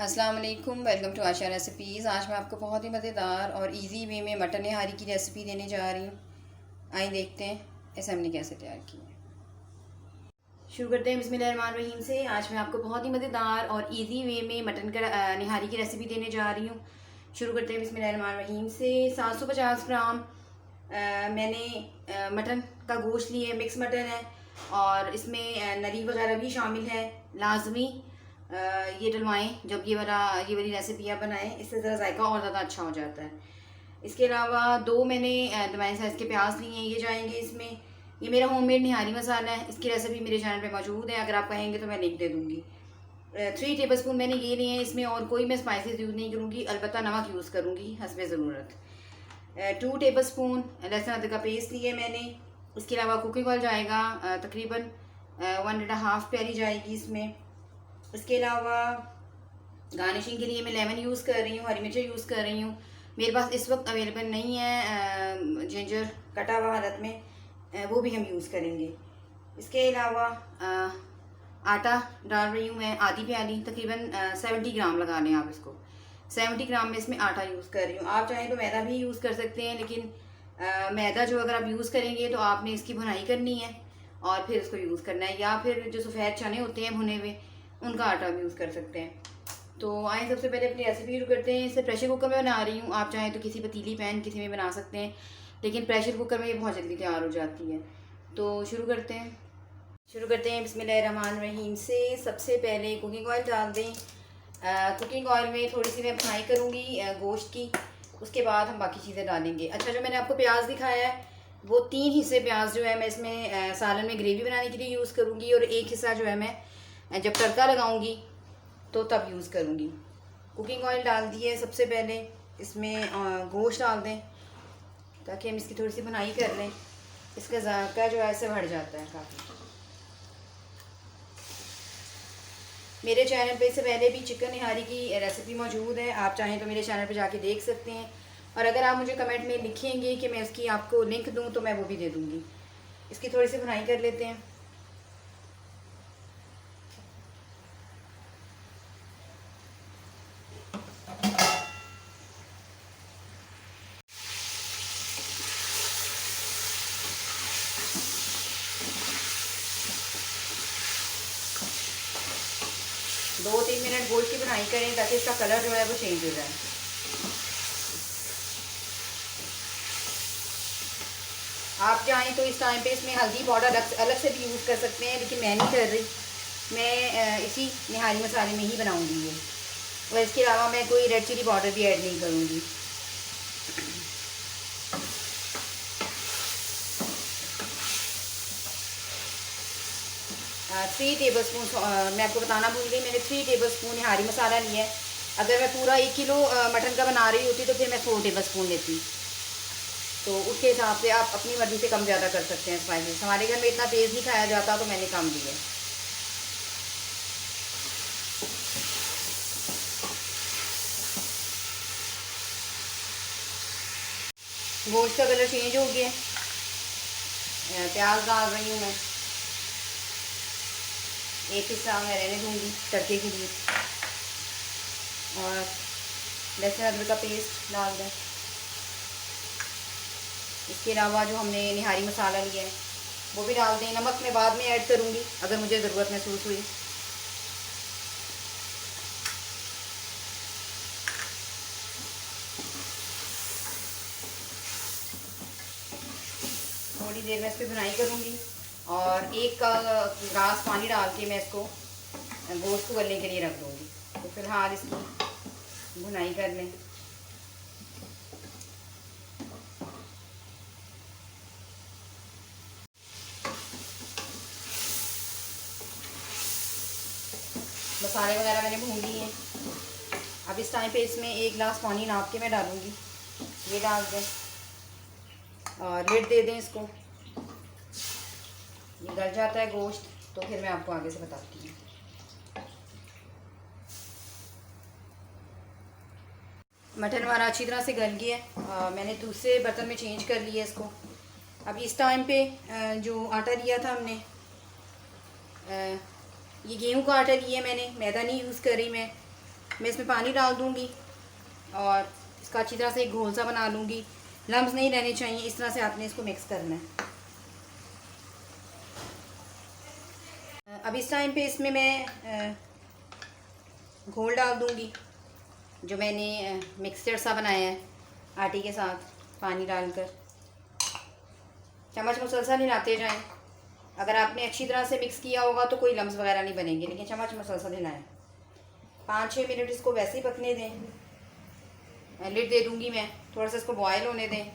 अस्सलाम वालेकुम, welcome to Asha recipes. आज मैं आपको बहुत ही मज़ेदार और इजी वे में मटन निहारी की रेसिपी देने जा रही हूँ। आइए देखते हैं इसे हमने कैसे तैयार किया है। शुरू करते हैं बिस्मिल्लाहिर्रहमानिर्रहीम से। आज मैं आपको बहुत ही मज़ेदार और इजी वे में मटन का निहारी की रेसिपी देने जा रही हूँ। शुरू करते हैं बिस्मिल्लाहिर्रहमानिर्रहीम से। 750 ग्राम मैंने मटन का गोश्त लिए, मिक्स मटन है और इसमें नरी वगैरह भी शामिल है। लाजमी ये डलवाएं जब ये वाली रेसिपी आप बनाएं, इससे ज़रा जायका और ज़्यादा अच्छा हो जाता है। इसके अलावा 2 मैंने दरमियाने साइज़ के प्याज लिए हैं, ये जाएंगे इसमें। ये मेरा होममेड निहारी मसाला है, इसकी रेसिपी मेरे चैनल पे मौजूद है, अगर आप कहेंगे तो मैं लिंक दे दूँगी। 3 टेबल स्पून मैंने ये लिए हैं, इसमें और कोई मैं स्पाइसेस यूज़ नहीं करूँगी, अलबत्ता नमक यूज़ करूँगी हस्बे ज़रूरत। 2 टेबल स्पून लहसुन अदरक का पेस्ट लिए मैंने। इसके अलावा कुकिंग ऑयल जाएगा तकरीबन 1.5 प्याली जाएगी इसमें। इसके अलावा गार्निशिंग के लिए मैं लेमन यूज़ कर रही हूँ, हरी मिर्चें यूज़ कर रही हूँ। मेरे पास इस वक्त अवेलेबल नहीं है जिंजर कटा हुआ हालत में, वो भी हम यूज़ करेंगे। इसके अलावा आटा डाल रही हूँ मैं आधी प्याली, तकरीबन 70 ग्राम लगा लें आप इसको। 70 ग्राम में इसमें आटा यूज़ कर रही हूँ। आप चाहें तो मैदा भी यूज़ कर सकते हैं, लेकिन मैदा जो अगर आप यूज़ करेंगे तो आपने इसकी भुनाई करनी है और फिर इसको यूज़ करना है, या फिर जो सफ़ेद चने होते हैं भुने हुए उनका आटा भी यूज़ कर सकते हैं। तो आइए सबसे पहले अपनी रेसिपी शुरू करते हैं। इसे प्रेशर कुकर में बना रही हूँ, आप चाहें तो किसी पतीली पैन किसी में बना सकते हैं, लेकिन प्रेशर कुकर में ये बहुत जल्दी तैयार हो जाती है। तो शुरू करते हैं बिस्मिल्लाहिर्रहमानिर्रहीम से। सबसे पहले कुकिंग ऑयल डाल दें। कुकिंग ऑयल में थोड़ी सी मैं फ्राई करूँगी गोश्त की, उसके बाद हम बाकी चीज़ें डालेंगे। अच्छा, जो मैंने आपको प्याज दिखाया है वो 3 हिस्से प्याज जो है मैं इसमें सालन में ग्रेवी बनाने के लिए यूज़ करूँगी, और एक हिस्सा जो है मैं जब तड़का लगाऊंगी तो तब यूज़ करूँगी। कुकिंग ऑयल डाल दिए। सबसे पहले इसमें गोश्त डाल दें ताकि हम इसकी थोड़ी सी भुनाई कर लें। इसका जायका जो है ऐसे बढ़ जाता है काफ़ी। मेरे चैनल पे इससे पहले भी चिकन निहारी की रेसिपी मौजूद है, आप चाहें तो मेरे चैनल पे जाके देख सकते हैं, और अगर आप मुझे कमेंट में लिखेंगे कि मैं उसकी आपको लिंक दूँ तो मैं वो भी दे दूँगी। इसकी थोड़ी सी भुनाई कर लेते हैं। दो 3 मिनट गोश्त की भुनाई करें ताकि इसका कलर जो है वो चेंज हो जाए। आप चाहें तो इस टाइम पे इसमें हल्दी पाउडर अलग से भी यूज़ कर सकते हैं, लेकिन मैं नहीं कर रही। मैं इसी निहारी मसाले में ही बनाऊंगी ये, और इसके अलावा मैं कोई रेड चिली पाउडर भी ऐड नहीं करूँगी। 3 टेबल स्पून मैं आपको बताना भूल गई, मैंने 3 टेबल स्पून निहारी मसाला लिया है। अगर मैं पूरा 1 किलो मटन का बना रही होती तो फिर मैं 4 टेबल स्पून लेती। तो उसके हिसाब से आप अपनी मर्ज़ी से कम ज़्यादा कर सकते हैं स्पाइसेस। हमारे घर में इतना तेज़ नहीं खाया जाता तो मैंने कम दिए। गोश्त का कलर चेंज हो गया। प्याज डाल रही हूँ मैं, एक हिस्सा मैं रहने दूँगी तड़के के लिए, और लहसुन अदरक का पेस्ट डाल दें। इसके अलावा जो हमने निहारी मसाला लिया है वो भी डाल दें। नमक मैं बाद में ऐड करूँगी अगर मुझे ज़रूरत महसूस हुई। थोड़ी देर में इस पर भुनाई करूँगी, और 1 गिलास पानी डाल के मैं इसको गोश्त को गलने के लिए रख दूँगी। तो फिलहाल इसकी भुनाई कर लें। मसाले वगैरह मैंने भून लिए हैं। अब इस टाइम पे इसमें 1 गिलास पानी नाप के मैं डालूँगी। ये डाल दें और लिड दे दें इसको। ये गल जाता है गोश्त तो फिर मैं आपको आगे से बताती हूँ। मटन हमारा अच्छी तरह से गल गया है। मैंने दूसरे बर्तन में चेंज कर लिया इसको। अब इस टाइम पे जो आटा लिया था हमने, ये गेहूं का आटा लिया मैंने, मैदा नहीं यूज़ कर रही मैं। मैं इसमें पानी डाल दूँगी और इसका अच्छी तरह से एक घोल सा बना लूँगी। लम्स नहीं रहने चाहिए, इस तरह से आपने इसको मिक्स करना है। अब इस टाइम पे इसमें मैं घोल डाल दूँगी जो मैंने मिक्सचर सा बनाया है आटे के साथ पानी डालकर। चम्मच मुसलसल हिलाते जाएं। अगर आपने अच्छी तरह से मिक्स किया होगा तो कोई लम्स वगैरह नहीं बनेंगे, लेकिन चम्मच मुसलसल हिलाएं। 5-6 मिनट इसको वैसे ही पकने दें। लिड दे दूँगी मैं, थोड़ा सा इसको बॉयल होने दें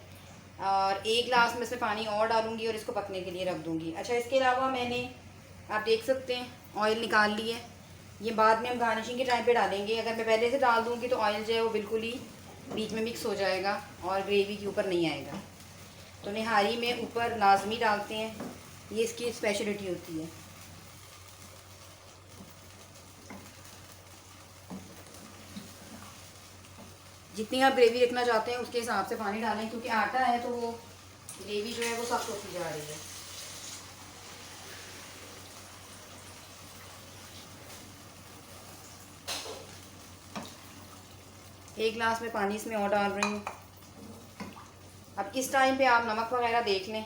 और 1 गिलास में इसमें पानी और डालूँगी और इसको पकने के लिए रख दूँगी। अच्छा, इसके अलावा मैंने, आप देख सकते हैं, ऑयल निकाल ली है। ये बाद में हम गार्निशिंग के टाइम पे डालेंगे। अगर मैं पहले से डाल दूँगी तो ऑयल जो है वो बिल्कुल ही बीच में मिक्स हो जाएगा और ग्रेवी के ऊपर नहीं आएगा। तो निहारी में ऊपर लाजमी डालते हैं, ये इसकी स्पेशलिटी होती है। जितनी आप ग्रेवी रखना चाहते हैं उसके हिसाब से पानी डालें, क्योंकि आटा है तो वो ग्रेवी जो है वो सख्त होती जा रही है। एक गिलास में पानी इसमें और डाल रही हूँ। अब इस टाइम पे आप नमक वगैरह देख लें,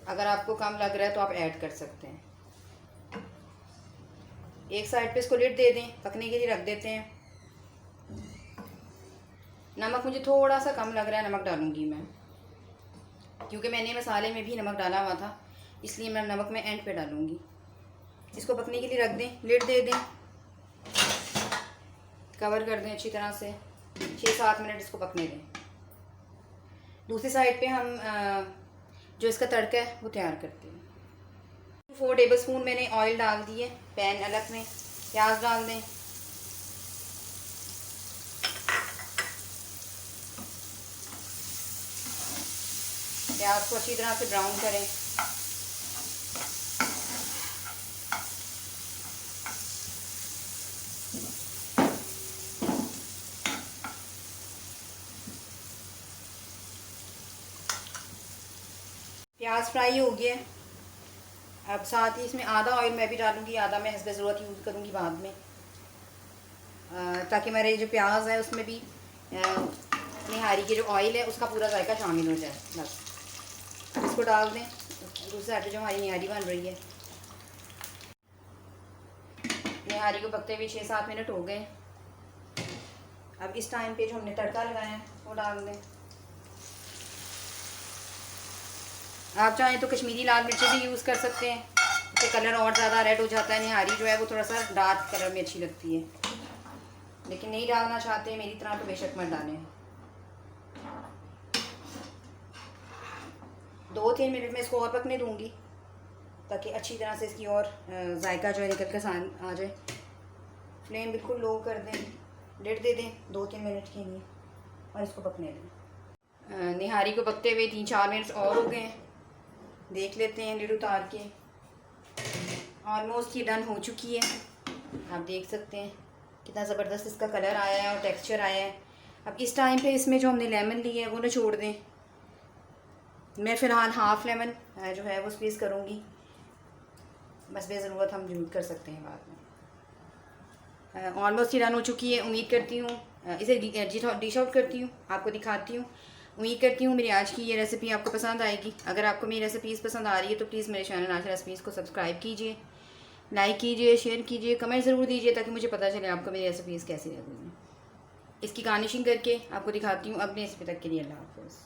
अगर आपको कम लग रहा है तो आप ऐड कर सकते हैं। एक साइड पे इसको लिड दे दें, पकने के लिए रख देते हैं। नमक मुझे थोड़ा सा कम लग रहा है, नमक डालूंगी मैं, क्योंकि मैंने मसाले में भी नमक डाला हुआ था, इसलिए मैं नमक में एंड पे डालूंगी। इसको पकने के लिए रख दें, लिड दे दें, कवर कर दें अच्छी तरह से। 6-7 मिनट इसको पकने दें। दूसरी साइड पे हम जो इसका तड़का है वो तैयार करते हैं। 4 टेबलस्पून मैंने ऑयल डाल दिए, पैन अलग में। प्याज डाल दें, प्याज को अच्छी तरह से ब्राउन करें। प्याज फ्राई हो गया। अब साथ ही इसमें आधा ऑयल मैं भी डालूंगी, आधा मैं हस्बे ज़रूरत यूज़ करूंगी बाद में, ताकि मेरे जो प्याज है उसमें भी निहारी के जो ऑयल है उसका पूरा जायका शामिल हो जाए। बस अब इसको डाल दें। दूसरे साइड जो हमारी निहारी बन रही है, निहारी को पकते हुए 6-7 मिनट हो गए। अब इस टाइम पे जो हमने तड़का लगाया है वो डाल दें। आप चाहें तो कश्मीरी लाल मिर्ची भी यूज़ कर सकते हैं, इससे कलर और ज़्यादा रेड हो जाता है। निहारी जो है वो थोड़ा सा डार्क कलर में अच्छी लगती है, लेकिन नहीं डालना चाहते मेरी तरह तो बेशक मत डालें। 2-3 मिनट में इसको और पकने दूंगी, ताकि अच्छी तरह से इसकी और जायका जो है निकल कर आ जाए। फ्लेम बिल्कुल लो कर दें, लिड दे दें 2-3 मिनट के लिए और इसको पकने दें। निहारी को पकते हुए 3-4 मिनट और हो गए। देख लेते हैं लिड उतार के। ऑलमोस्ट ये डन हो चुकी है। आप देख सकते हैं कितना ज़बरदस्त इसका कलर आया है और टेक्सचर आया है। अब इस टाइम पे इसमें जो हमने लेमन ली है वो निचोड़ दें। मैं फ़िलहाल हाफ़ लेमन जो है वो स्क्वीज़ करूँगी, बस बेज़रूरत हम यूज़ कर सकते हैं बाद में। ऑलमोस्ट डन हो चुकी है। उम्मीद करती हूँ इसे डिश आउट करती हूँ, आपको दिखाती हूँ। उम्मीद करती हूँ मेरी आज की ये रेसिपी आपको पसंद आएगी। अगर आपको मेरी रेसिपीज़ पसंद आ रही है तो प्लीज़ मेरे चैनल आज रेसिपीज़ को सब्सक्राइब कीजिए, लाइक कीजिए, शेयर कीजिए, कमेंट ज़रूर दीजिए, ताकि मुझे पता चले आपको मेरी रेसिपीज़ कैसी लगी हैं। इसकी गार्निशिंग करके आपको दिखाती हूँ। अपने रेसिपी तक के लिए अल्लाह हाफ़िज़।